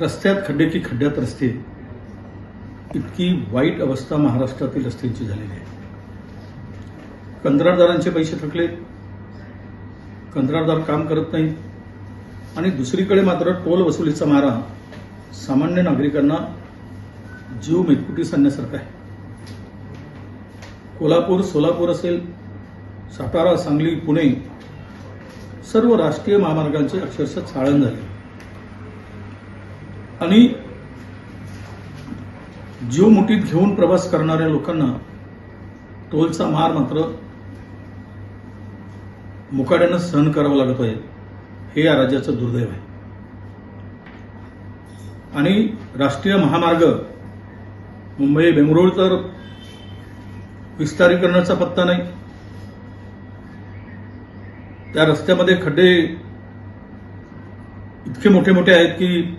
रस्त्यात खड्डे की खड्ड्यात रस्ते, इतकी वाईट अवस्था महाराष्ट्रातील रस्त्यांची झालेली आहे. कंत्राटदारांचे पैसे थकले, कंत्राटदार काम करत नाहीत आणि दुसरीकडे मात्र टोल वसुलीचा मारा सामान्य नागरिकांना जीव मेटकुटीस आणण्यासारखा आहे. कोल्हापूर, सोलापूर असेल, सातारा, सांगली, पुणे सर्व राष्ट्रीय महामार्गांचे अक्षरशः चाळण झाले आणि जीव मुठीत घेऊन प्रवास करणाऱ्या लोकांना टोलचा मार मात्र मुकाट्यानं सहन करावं लागत आहे. हे या राज्याचं दुर्दैव आहे. आणि राष्ट्रीय महामार्ग मुंबई बेंगळूर तर विस्तारीकरणाचा पत्ता नाही. त्या रस्त्यामध्ये खड्डे इतके मोठे मोठे आहेत की